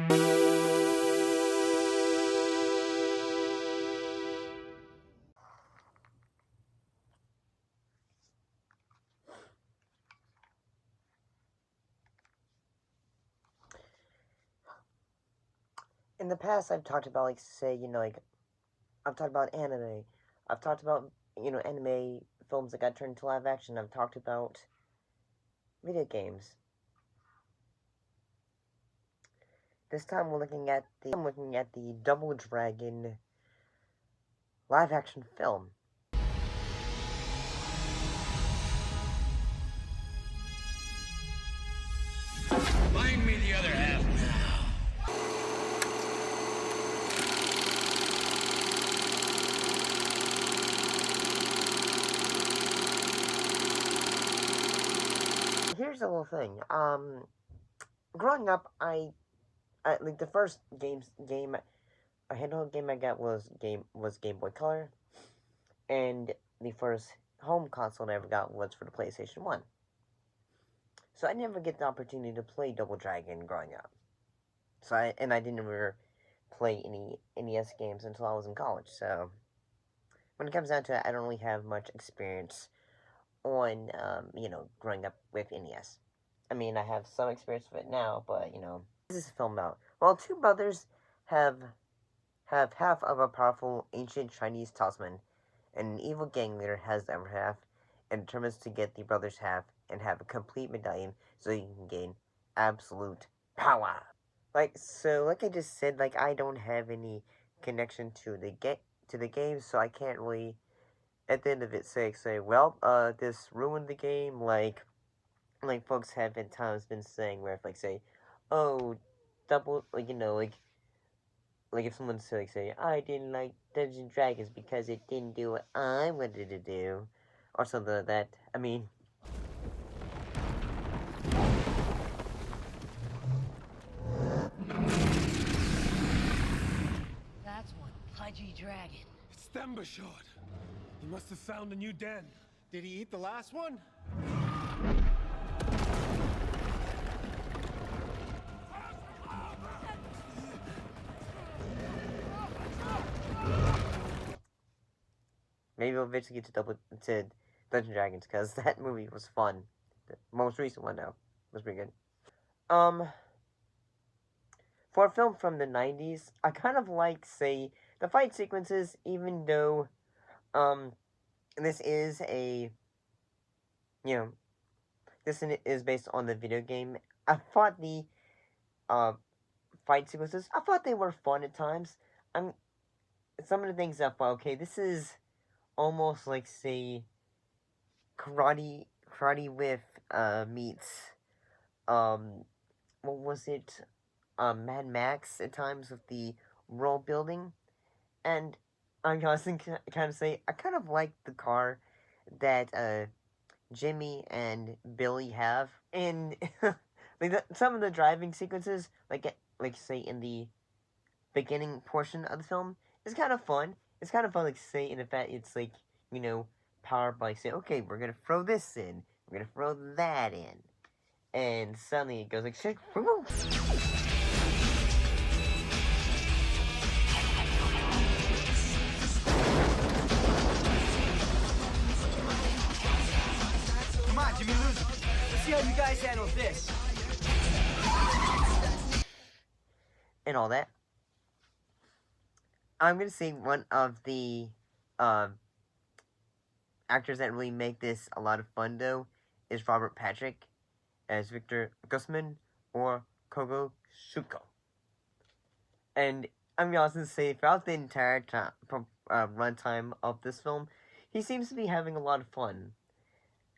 In the past, I've talked about, like, say, I've talked about anime. I've talked about, anime films that got turned into live action. I've talked about video games. This time I'm looking at the Double Dragon live action film. Find me the other half now. Here's the little thing. Growing up, I like the first handheld game I got was Game Boy Color, and the first home console I ever got was for the PlayStation 1. So I never get the opportunity to play Double Dragon growing up. I didn't ever play any NES games until I was in college. So when it comes down to it, I don't really have much experience on growing up with NES. I mean, I have some experience with it now, but this is a film about, well, two brothers have half of a powerful ancient Chinese talisman, and an evil gang leader has the other half, and determines to get the brothers' half and have a complete medallion so you can gain absolute power. Like I just said, I don't have any connection to the game, so I can't really, at the end of it, say, well, this ruined the game, like folks have at times been saying, where if, say, oh, double, if someone said, say, I didn't like Dungeons and Dragons because it didn't do what I wanted to do, or something like that. I mean, that's one pudgy dragon. It's Thembershot. He must have found a new den. Did he eat the last one? maybe we'll eventually get to Dungeons and Dragons, because that movie was fun. The most recent one, though, was pretty good. For a film from the 90s, I kind of like, say, the fight sequences, even though, this is this is based on the video game. I thought the, fight sequences, I thought they were fun at times. Some of the things I thought, okay, this is almost like, say, karate with, meets, what was it, Mad Max at times with the world building, and I'm constantly kind of say, I kind of like the car that, Jimmy and Billy have, and, some of the driving sequences, say, in the beginning portion of the film, is kind of fun. It's kind of fun, say, in the fact it's, powered by, say, okay, we're gonna throw this in, we're gonna throw that in, and suddenly it goes like, shake, woo! Come on, Jimmy, lose it. Let's see how you guys handle this. And all that. I'm gonna say one of the actors that really make this a lot of fun, though, is Robert Patrick as Victor Guzman or Kogo Shuko. And I'm gonna also say, throughout the entire runtime of this film, he seems to be having a lot of fun.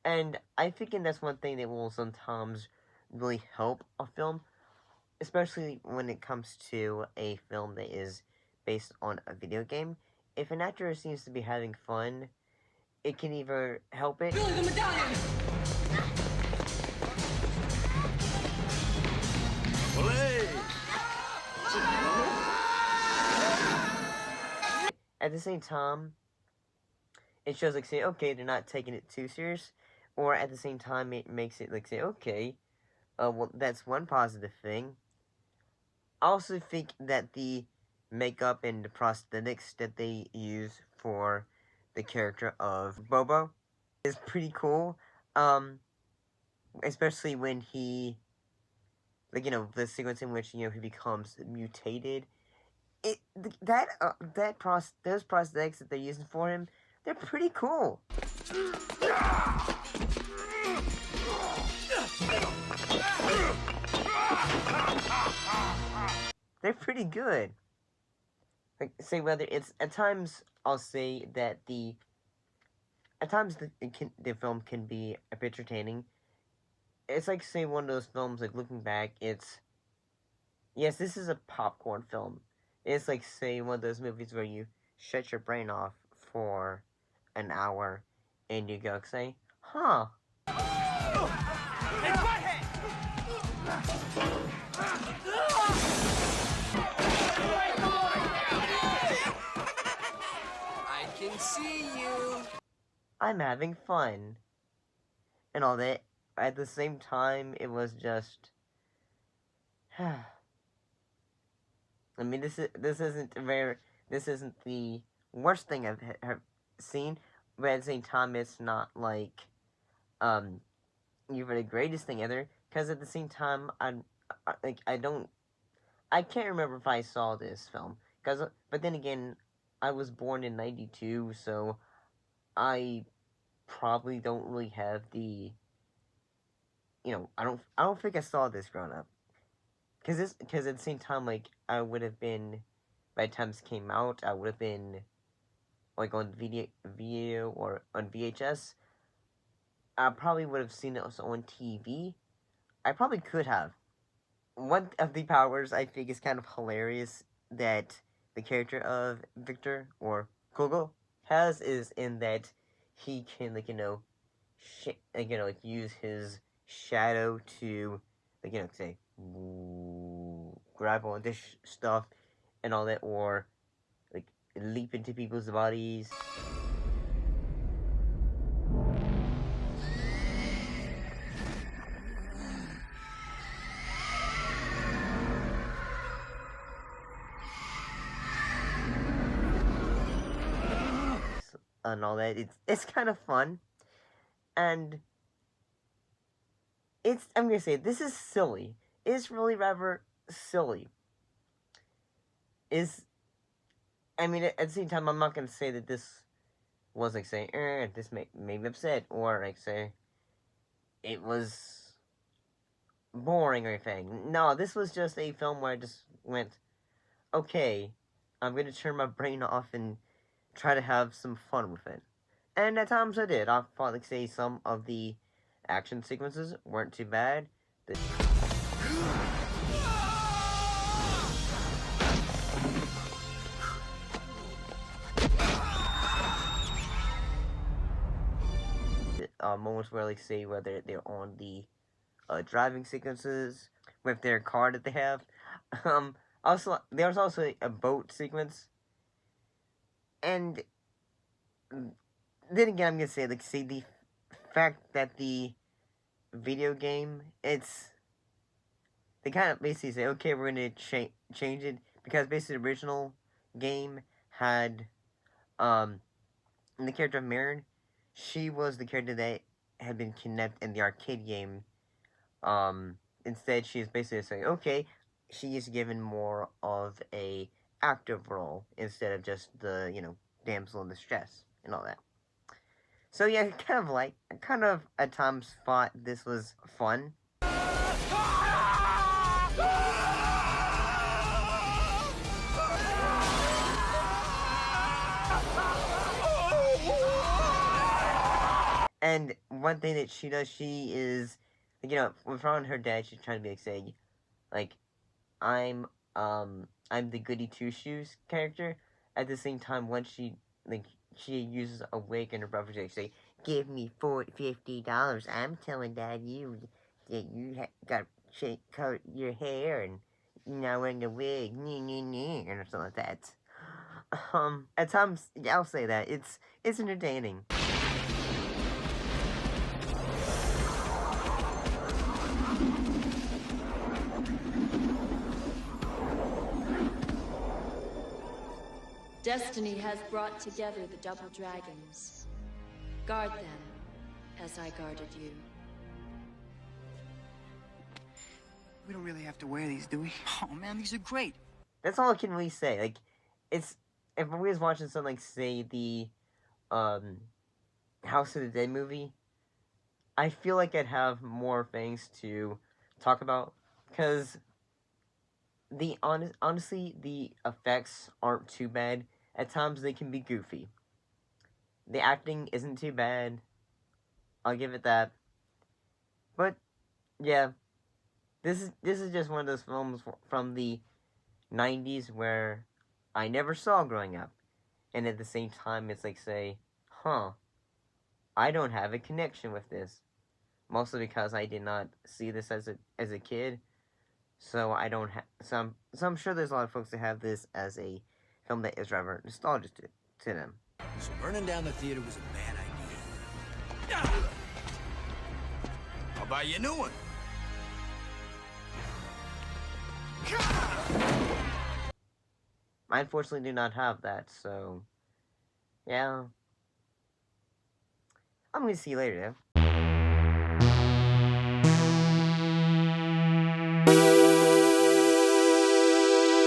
And I think that's one thing that will sometimes really help a film, especially when it comes to a film that is based on a video game. If an actor seems to be having fun, it can either help it. Billy the medallion! At the same time, it shows, say, okay, they're not taking it too serious. Or at the same time, it makes it, say, okay, well, that's one positive thing. I also think that the makeup and the prosthetics that they use for the character of Bobo is pretty cool. Especially when he, like, the sequence in which, he becomes mutated. Those prosthetics that they're using for him, they're pretty cool. They're pretty good. Like, say whether it's at times, I'll say that at times the film can be a bit entertaining. It's like, say, one of those films, like, looking back, yes, this is a popcorn film. It's like, say, one of those movies where you shut your brain off for an hour and you go say, huh. Hey, butthead! I can see you. I'm having fun. And all that. At the same time, it was just... I mean, this isn't the worst thing I've seen, but at the same time, it's not like even the greatest thing either. Because at the same time, I can't remember if I saw this film. But then again, I was born in '92, so I probably don't really have the. I don't think I saw this growing up. Because at the same time, like, I would have been, by the time this came out, I would have been, like, on video or on VHS. I probably would have seen it also on TV. I probably could have. One of the powers I think is kind of hilarious that the character of Victor, or Kogo, has is in that he can, like, use his shadow to, like, say, grab on this stuff and all that, or like leap into people's bodies. And all that. It's kind of fun, and I'm gonna say this is silly. It's really rather silly. I mean, at the same time, I'm not gonna say that this was like, say, this made me upset, or like, say, it was boring or anything. No, this was just a film where I just went, okay, I'm gonna turn my brain off and try to have some fun with it. And at times I did. I thought, like, say, some of the action sequences weren't too bad. Moments where, like, say, whether they're on the driving sequences with their car that they have. Also, there's also a boat sequence. And then again, I'm gonna say, like, see, the fact that the video game, they kind of basically say, okay, we're gonna change it, because basically the original game had, the character of Mirren, she was the character that had been kidnapped in the arcade game. Instead, she is basically saying, okay, she is given more of a active role instead of just the, damsel in distress and all that. So yeah, I kind of at times thought this was fun. And one thing that she does, she is, with her and her dad, she's trying to be like, say, like, I'm the goody two shoes character. At the same time, once she uses a wig and her brother to say, give me $50. I'm telling Dad that you got to cut your hair and you're not wearing a wig, or something like that. At times, I'll say that it's entertaining. Destiny has brought together the double dragons. Guard them, as I guarded you. We don't really have to wear these, do we? Oh man, these are great. That's all I can really say. Like, it's if I was watching something like, say, the House of the Dead movie, I feel like I'd have more things to talk about, because honestly, the effects aren't too bad. At times they can be goofy. The acting isn't too bad. I'll give it that. But yeah, this is just one of those films from the 90s where I never saw growing up. And at the same time, it's like, say, huh, I don't have a connection with this. Mostly because I did not see this as a kid. So I don't have so I'm sure there's a lot of folks that have this as a film that is rather nostalgic to them. So burning down the theater was a bad idea. I'll buy you a new one. I unfortunately do not have that, so yeah. I'm gonna see you later, though.